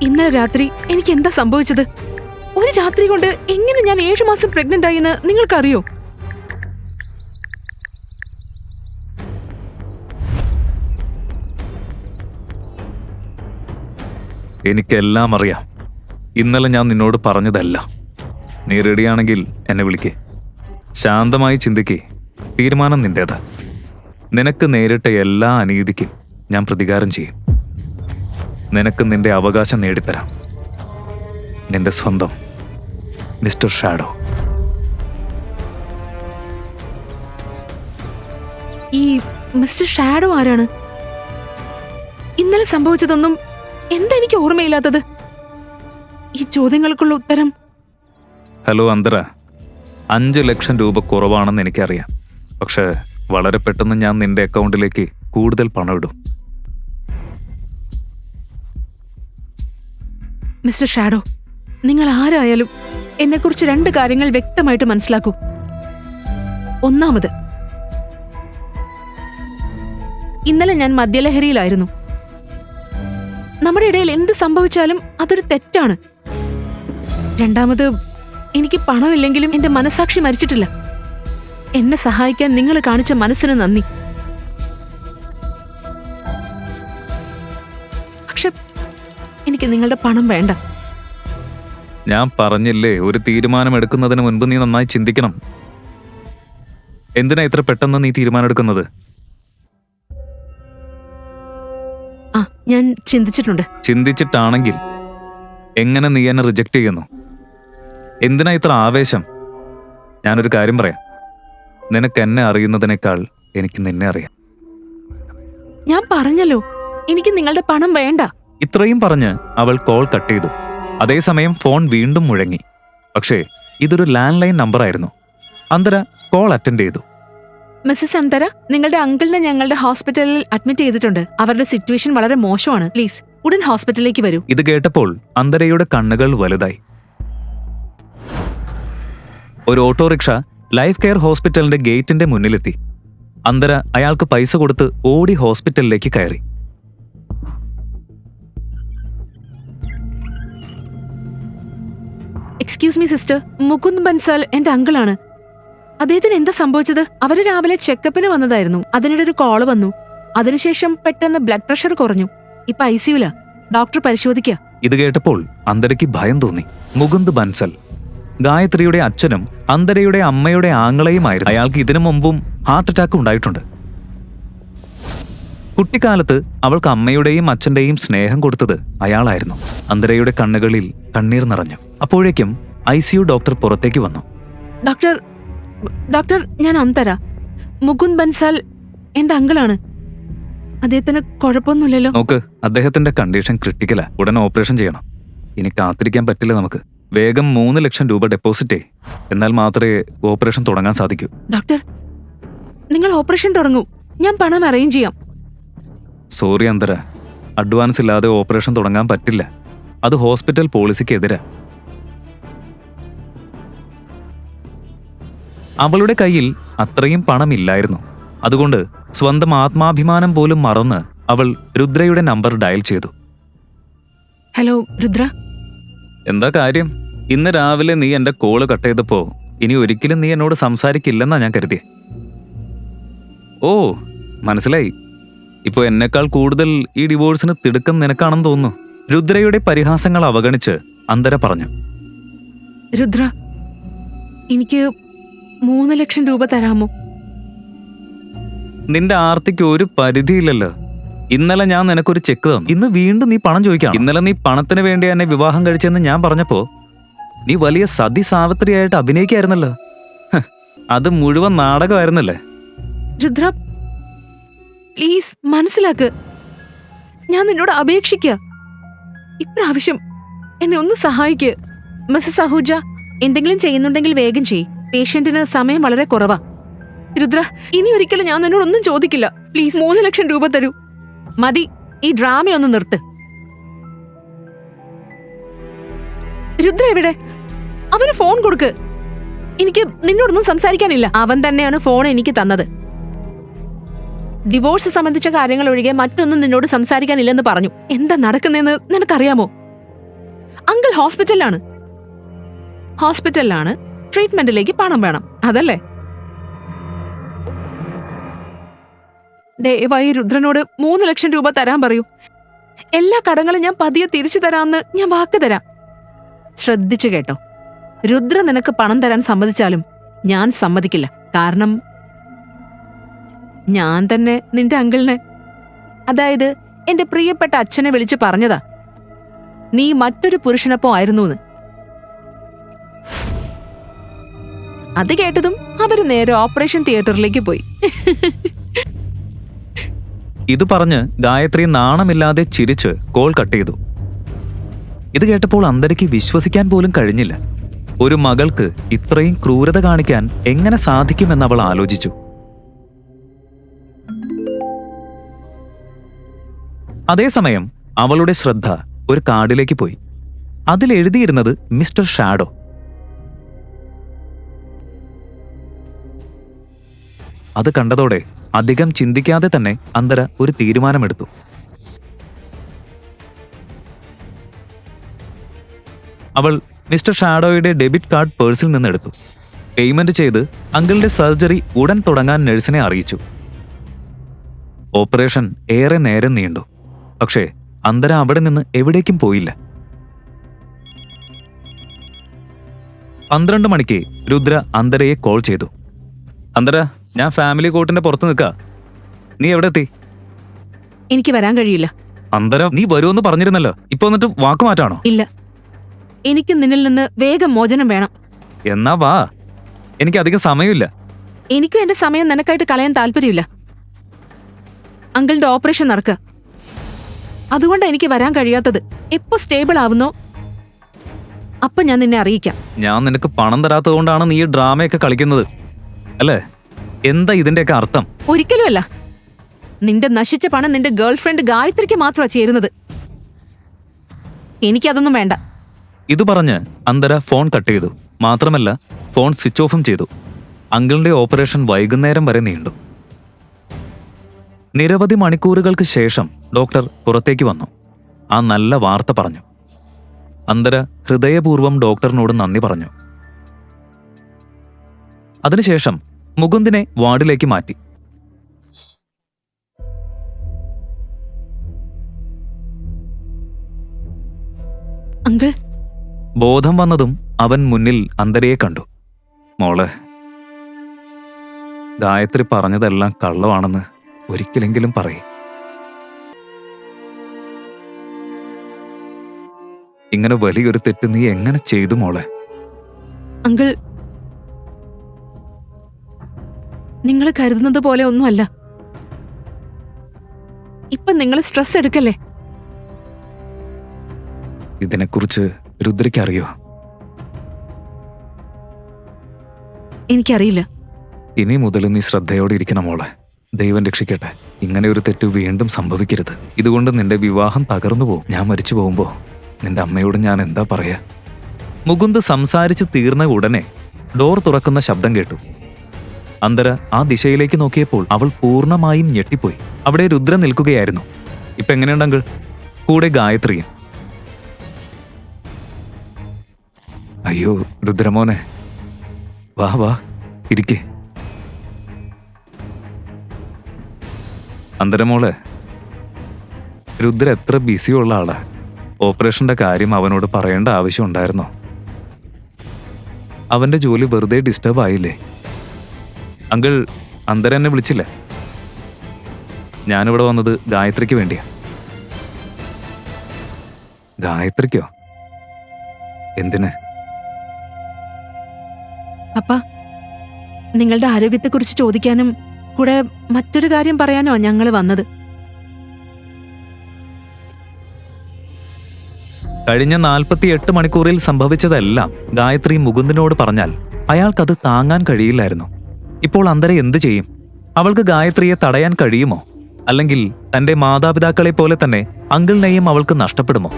ഇന്നലെ രാത്രി എനിക്ക് എന്താ സംഭവിച്ചത്? ഒരു രാത്രി കൊണ്ട് എങ്ങനെ ഞാൻ 7 മാസം പ്രഗ്നന്റ് ആയെന്ന് നിങ്ങൾക്കറിയോ? എനിക്കെല്ലാം അറിയാം. ഇന്നലെ ഞാൻ നിന്നോട് പറഞ്ഞതല്ല. നീ റെഡിയാണെങ്കിൽ എന്നെ വിളിക്കേ. ശാന്തമായി ചിന്തിക്കേ. തീരുമാനം നിന്റേതാ. നിനക്ക് നേരിട്ട എല്ലാ അനീതിക്കും ഞാൻ പ്രതികാരം ചെയ്യും. നിനക്ക് നിന്റെ അവകാശം നേടിത്തരാം. നിന്റെ സ്വന്തം മിസ്റ്റർ ഷാഡോ. ഈ മിസ്റ്റർ ഷാഡോ ആരാണ്? ഇന്നലെ സംഭവിച്ചതൊന്നും എന്താ എനിക്ക് ഓർമ്മയില്ലാത്തത്? ഈ ചോദ്യങ്ങൾക്കുള്ള ഉത്തരം. ഹലോ അന്തര, 5 ലക്ഷം രൂപ കുറവാണെന്ന് എനിക്കറിയാം. പക്ഷേ വളരെ പെട്ടെന്ന് ഞാൻ നിന്റെ അക്കൗണ്ടിലേക്ക് കൂടുതൽ പണം ഇടും. മിസ്റ്റർ ഷാഡോ, നിങ്ങൾ ആരായാലും എന്നെക്കുറിച്ച് 2 കാര്യങ്ങൾ വ്യക്തമായിട്ട് മനസ്സിലാക്കൂ. ഒന്നാമത്, ഇന്നലെ ഞാൻ മദ്യലഹരിയിലായിരുന്നു. നമ്മുടെ ഇടയിൽ എന്ത് സംഭവിച്ചാലും അതൊരു തെറ്റാണ്. രണ്ടാമത്, എനിക്ക് പണമില്ലെങ്കിലും എന്റെ മനസാക്ഷി മരിച്ചിട്ടില്ല. എന്നെ സഹായിക്കാൻ നിങ്ങൾ കാണിച്ച മനസ്സിന് നന്ദി. പക്ഷെ എനിക്ക് നിങ്ങളുടെ പണം വേണ്ട. ഞാൻ പറഞ്ഞില്ലേ, ഒരു തീരുമാനമെടുക്കുന്നതിന് മുൻപ് നീ നന്നായി ചിന്തിക്കണം. എന്തിനാ ഇത്ര പെട്ടെന്ന് നീ തീരുമാനമെടുക്കുന്നത്? ഞാൻ ചിന്തിച്ചിട്ടുണ്ട്. ചിന്തിച്ചിട്ടാണെങ്കിൽ എങ്ങനെ നീ എന്നെ റിജക്റ്റ് ചെയ്യുന്നു? എന്തിനാ ഇത്ര ആവേശം? ഞാനൊരു കാര്യം പറയാം. നിനക്ക് എന്നെ അറിയുന്നതിനേക്കാൾ എനിക്ക് നിന്നെ അറിയാം. ഞാൻ പറഞ്ഞല്ലോ, എനിക്ക് നിങ്ങളുടെ പണം വേണ്ട. ഇത്രയും പറഞ്ഞ് അവൾ കോൾ കട്ട് ചെയ്തു. അതേസമയം ഫോൺ വീണ്ടും മുഴങ്ങി. പക്ഷേ ഇതൊരു ലാൻഡ് ലൈൻ നമ്പറായിരുന്നു. അന്തര കോൾ അറ്റൻഡ് ചെയ്തു. മിസ്സസ് അന്തര, നിങ്ങളുടെ അങ്കിളിനെ ഞങ്ങളുടെ ഹോസ്പിറ്റലിൽ അഡ്മിറ്റ് ചെയ്തിട്ടുണ്ട്. അവരുടെ സിറ്റുവേഷൻ വളരെ മോശമാണ്. പ്ലീസ് ഉടൻ ഹോസ്പിറ്റലിലേക്ക് വരൂ. ഇത് കേട്ടപ്പോൾ അന്തരയുടെ കണ്ണുകൾ വലുതായി. ഒരു ഓട്ടോറിക്ഷ ലൈഫ് കെയർ ഹോസ്പിറ്റലിന്റെ ഗേറ്റിന്റെ മുന്നിലെത്തി. അന്തര അയാൾക്ക് പൈസ കൊടുത്ത് ഓടി ഹോസ്പിറ്റലിലേക്ക് കയറി. Excuse me sister, Mukund Bansal എന്റെ അങ്കിളാണ്. അദ്ദേഹത്തിന് എന്താ സംഭവിച്ചത്? അവര് രാവിലെ ചെക്കപ്പിന് വന്നതായിരുന്നു. അതിനിടെ ഒരു കോള് വന്നു. അതിനുശേഷം പെട്ടെന്ന് ബ്ലഡ് പ്രഷർ കുറഞ്ഞു. ഇപ്പൊ ICUല. ഡോക്ടർ പരിശോധിക്കുക. ഇത് കേട്ടപ്പോൾ അന്തരയ്ക്ക് ഭയം തോന്നി. മുകുന്ദ് ബൻസൽ ഗായത്രിയുടെ അച്ഛനും അന്തരയുടെ അമ്മയുടെ ആങ്ങളെയുമായിരുന്നു. അയാൾക്ക് ഇതിനു മുമ്പും ഹാർട്ട് അറ്റാക്ക് ഉണ്ടായിട്ടുണ്ട്. കുട്ടിക്കാലത്ത് അവൾക്ക് അമ്മയുടെയും അച്ഛന്റെയും സ്നേഹം കൊടുത്തത് അയാളായിരുന്നു. അന്തരയുടെ കണ്ണുകളിൽ കണ്ണീർ നിറഞ്ഞു. അപ്പോഴേക്കും ICU ഡോക്ടർ പുറത്തേക്ക് വന്നു. ഡോക്ടർ, ഞാൻ അന്തര. മുകുന്ദ് ബൻസാൽ എന്റെ അങ്കിളാണ്. അദ്ദേഹത്തിന് കുഴപ്പമൊന്നുമില്ലല്ലോ? നോക്ക്, അദ്ദേഹത്തിന്റെ കണ്ടീഷൻ ക്രിട്ടിക്കലാ. ഉടൻ ഓപ്പറേഷൻ ചെയ്യണം. ഇനി കാത്തിരിക്കാൻ പറ്റില്ല നമുക്ക്. വേഗം 3 ലക്ഷം രൂപ ഡെപ്പോസിറ്റേ. എന്നാൽ മാത്രമേ ഓപ്പറേഷൻ തുടങ്ങാൻ സാധിക്കൂ. ഡോക്ടർ, നിങ്ങൾ ഓപ്പറേഷൻ തുടങ്ങൂ. ഞാൻ പണം അറേഞ്ച് ചെയ്യാം. സോറി അന്തര, അഡ്വാൻസ് ഇല്ലാതെ ഓപ്പറേഷൻ തുടങ്ങാൻ പറ്റില്ല. അത് ഹോസ്പിറ്റൽ പോളിസിക്ക് എതിരാ. അവളുടെ കയ്യിൽ അത്രയും പണമില്ലായിരുന്നു. അതുകൊണ്ട് സ്വന്തം ആത്മാഭിമാനം പോലും മറന്ന് അവൾ രുദ്രയുടെ നമ്പർ ഡയൽ ചെയ്തു. ഹലോ രുദ്ര. എന്താ കാര്യം? ഇന്ന് രാവിലെ നീ എന്റെ കോള് കട്ട് ചെയ്തപ്പോ ഇനി ഒരിക്കലും നീ എന്നോട് സംസാരിക്കില്ലെന്നാ ഞാൻ കരുതിയെ. ഓ, മനസ്സിലായി. ഇപ്പൊ എന്നെക്കാൾ കൂടുതൽ ഈ ഡിവോഴ്സിന് തിടുക്കം നിനക്കാണെന്ന് തോന്നുന്നു. രുദ്രയുടെ പരിഹാസങ്ങൾ അവഗണിച്ച് അന്തര പറഞ്ഞു. രുദ്ര, എനിക്ക് 3 ലക്ഷം രൂപ തരാമോ? നിന്റെ ആർത്തിക്ക് ഒരു പരിധിയില്ലല്ലോ. ഇന്നലെ ഞാൻ നിനക്കൊരു ചെക്ക് തന്നു. ഇന്ന് വീണ്ടും നീ പണം ചോദിക്കാം. ഇന്നലെ നീ പണത്തിന് വേണ്ടി എന്നെ വിവാഹം കഴിച്ചെന്ന് ഞാൻ പറഞ്ഞപ്പോ നീ വലിയ സതി സാവിത്രിയായിട്ട് അഭിനയിക്കായിരുന്നല്ലോ. അത് മുഴുവൻ നാടകമായിരുന്നല്ലേ? രുദ്ര, പ്ലീസ് മനസ്സിലാക്ക്. ഞാൻ നിന്നോട് അപേക്ഷിക്കുക. ഇപ്രാവശ്യം എന്നെ ഒന്ന് സഹായിക്ക്. മിസ്സസ് അഹൂജ, എന്തെങ്കിലും ചെയ്യുന്നുണ്ടെങ്കിൽ വേഗം ചെയ്യ്. പേഷ്യന്റിന് സമയം വളരെ കുറവാ. രുദ്ര, ഇനി ഒരിക്കലും ഞാൻ നിന്നോടൊന്നും ചോദിക്കില്ല. പ്ലീസ് 3 ലക്ഷം രൂപ തരൂ. മതി, ഈ ഡ്രാമയൊന്ന് നിർത്ത്. രുദ്ര എവിടെ? അവന് ഫോൺ കൊടുക്ക്. എനിക്ക് നിന്നോടൊന്നും സംസാരിക്കാനില്ല. അവൻ തന്നെയാണ് ഫോൺ എനിക്ക് തന്നത്. ഡിവോഴ്സ് സംബന്ധിച്ച കാര്യങ്ങൾ ഒഴികെ മറ്റൊന്നും നിന്നോട് സംസാരിക്കാനില്ലെന്ന് പറഞ്ഞു. എന്താ നടക്കുന്നതെന്ന് നിനക്കറിയാമോ? അങ്കിൾ ഹോസ്പിറ്റലിലാണ് ട്രീറ്റ്മെന്റിലേക്ക് പണം വേണം, അതല്ലേ? ദയവായി രുദ്രനോട് 3 ലക്ഷം രൂപ തരാൻ പറയൂ. എല്ലാ കടങ്ങളും ഞാൻ പതിയെ തിരിച്ചു തരാമെന്ന് ഞാൻ വാക്ക് തരാം. ശ്രദ്ധിച്ചു കേട്ടോ, രുദ്ര നിനക്ക് പണം തരാൻ സമ്മതിച്ചാലും ഞാൻ സമ്മതിക്കില്ല. കാരണം ഞാൻ തന്നെ നിന്റെ അങ്കിളിനെ, അതായത് എന്റെ പ്രിയപ്പെട്ട അച്ഛനെ വിളിച്ചു പറഞ്ഞതാ നീ മറ്റൊരു പുരുഷനൊപ്പം ആയിരുന്നുവെന്ന്. അത് കേട്ടതും അവര് നേരെ ഓപ്പറേഷൻ തിയേറ്ററിലേക്ക് പോയി. ഇത് പറഞ്ഞ് ഗായത്രി നാണമില്ലാതെ ചിരിച്ച് കോൾ കട്ട് ചെയ്തു. ഇത് കേട്ടപ്പോൾ അന്തരയ്ക്ക് വിശ്വസിക്കാൻ പോലും കഴിഞ്ഞില്ല. ഒരു മകൾക്ക് ഇത്രയും ക്രൂരത കാണിക്കാൻ എങ്ങനെ സാധിക്കുമെന്ന് അവൾ ആലോചിച്ചു. അതേസമയം അവളുടെ ശ്രദ്ധ ഒരു കാർഡിലേക്ക് പോയി. അതിലെഴുതിയിരുന്നത് മിസ്റ്റർ ഷാഡോ. അത് കണ്ടതോടെ അധികം ചിന്തിക്കാതെ തന്നെ അന്തര ഒരു തീരുമാനമെടുത്തു. അവൾ മിസ്റ്റർ ഷാഡോയുടെ ഡെബിറ്റ് കാർഡ് പേഴ്സിൽ നിന്നെടുത്തു. പേയ്മെന്റ് ചെയ്ത് അങ്കിളിന്റെ സർജറി ഉടൻ തുടങ്ങാൻ നഴ്സിനെ അറിയിച്ചു. ഓപ്പറേഷൻ ഏറെ നേരം നീണ്ടു. പക്ഷേ അന്തര അവിടെ നിന്ന് എവിടേക്കും പോയില്ല. 12 മണിക്ക് രുദ്ര അന്തരയെ കോൾ ചെയ്തു. അന്തര, ഞാൻ ഫാമിലി കോർട്ടിന്റെ പുറത്ത് നിൽക്കാ. നീ എവിടെ എത്തി? എനിക്ക് വരാൻ കഴിയില്ല. അന്തര, നീ വരുമെന്ന് പറഞ്ഞിരുന്നല്ലോ. ഇപ്പൊ വന്നിട്ട് വാക്ക് മാറ്റാണോ? ഇല്ല, എനിക്ക് നിന്നിൽ നിന്ന് വേഗം മോചനം വേണം. എന്നാ വാ, എനിക്ക് അധികം സമയമില്ല. എനിക്കും എന്റെ സമയം നിനക്കായിട്ട് കളയാൻ താല്പര്യമില്ല. അങ്കിളിന്റെ ഓപ്പറേഷൻ നടക്കുക, അതുകൊണ്ട് എനിക്ക് വരാൻ കഴിയാത്തത്. എപ്പോ സ്റ്റേബിൾ ആവുന്നോ അപ്പൊ ഞാൻ നിന്നെ അറിയിക്കാം. ഞാൻ നിനക്ക് പണം തരാത്തത് കൊണ്ടാണ് നീ ഈ ഡ്രാമയൊക്കെ കളിക്കുന്നത് അല്ലേ? എന്താ ഇതിന്റെയൊക്കെ അർത്ഥം? ഒരിക്കലുമല്ല. നിന്റെ നശിച്ച പണം നിന്റെ ഗേൾഫ്രണ്ട് ഗായത്രിക്ക് മാത്രമാ ചേരുന്നത്. എനിക്കതൊന്നും വേണ്ട. ഇത് പറഞ്ഞ് അന്തര ഫോൺ കട്ട് ചെയ്തു. മാത്രമല്ല, ഫോൺ സ്വിച്ച് ഓഫും ചെയ്തു. അങ്കിളിന്റെ ഓപ്പറേഷൻ വൈകുന്നേരം വരെ നീണ്ടു. നിരവധി മണിക്കൂറുകൾക്ക് ശേഷം ഡോക്ടർ പുറത്തേക്ക് വന്നു. ആ നല്ല വാർത്ത പറഞ്ഞു. അന്തര ഹൃദയപൂർവ്വം ഡോക്ടറിനോട് നന്ദി പറഞ്ഞു. അതിനുശേഷം മുകുന്ദിനെ വാർഡിലേക്ക് മാറ്റി. അങ്കിൾ, ബോധം വന്നതും അവൻ മുന്നിൽ അന്തരയെ കണ്ടു. മോളെ, ഗായത്രി പറഞ്ഞതെല്ലാം കള്ളമാണെന്ന് ഒരിക്കലെങ്കിലും പറയേ. ഇങ്ങനെ വലിയൊരു തെറ്റ് നീ എങ്ങനെ ചെയ്തു മോളെ? അങ്കിൾ, നിങ്ങൾ കരുതുന്നത് പോലെ ഒന്നുമല്ല. ഇപ്പൊ നിങ്ങൾ സ്ട്രെസ് എടുക്കല്ലേ? ഇതിനെക്കുറിച്ച് രുദ്രയ്ക്ക് അറിയോ? എനിക്കറിയില്ല. ഇനി മുതൽ നീ ശ്രദ്ധയോടെ ഇരിക്കണം മോളെ. ദൈവം രക്ഷിക്കട്ടെ, ഇങ്ങനെ ഒരു തെറ്റ് വീണ്ടും സംഭവിക്കരുത്. ഇതുകൊണ്ട് നിന്റെ വിവാഹം തകർന്നു പോകും. ഞാൻ മരിച്ചു പോകുമ്പോ നിന്റെ അമ്മയോട് ഞാൻ എന്താ പറയാ? മുകുന്ദ് സംസാരിച്ച് തീർന്ന ഉടനെ ഡോർ തുറക്കുന്ന ശബ്ദം കേട്ടു. അന്തര ആ ദിശയിലേക്ക് നോക്കിയപ്പോൾ അവൾ പൂർണ്ണമായും ഞെട്ടിപ്പോയി. അവിടെ രുദ്ര നിൽക്കുകയായിരുന്നു. ഇപ്പൊ എങ്ങനെയുണ്ട് അങ്കിൾ? കൂടെ ഗായത്രിയും. അയ്യോ രുദ്രമോനെ, വാ വാ, ഇരിക്കേ. അന്തരമോളെ, രുദ്ര എത്ര ബിസിയുള്ള ആളാ. ഓപ്പറേഷന്റെ കാര്യം അവനോട് പറയേണ്ട ആവശ്യം ഉണ്ടായിരുന്നോ? അവന്റെ ജോലി വെറുതെ ഡിസ്റ്റർബ് ആയില്ലേ? അങ്കിൾ, അന്തര എന്നെ വിളിച്ചില്ല. ഞാനിവിടെ വന്നത് ഗായത്രിക്ക് വേണ്ടിയാ. ഗായത്രിക്കോ? എന്തിന്? അപ്പ, നിങ്ങളുടെ ആരോഗ്യത്തെക്കുറിച്ച് ചോദിക്കാനും കൂടെ മറ്റൊരു കാര്യം പറയാനോ ഞങ്ങൾ വന്നത്. കഴിഞ്ഞ 48 മണിക്കൂറിൽ സംഭവിച്ചതെല്ലാം ഗായത്രി മുകുന്ദിനോട് പറഞ്ഞാൽ അയാൾക്കത് താങ്ങാൻ കഴിയില്ലായിരുന്നു. ഇപ്പോൾ അന്തര എന്തു ചെയ്യും? അവൾക്ക് ഗായത്രിയെ തടയാൻ കഴിയുമോ? അല്ലെങ്കിൽ തന്റെ മാതാപിതാക്കളെ പോലെ തന്നെ അങ്കിളിനെയും അവൾക്ക് നഷ്ടപ്പെടുമോ?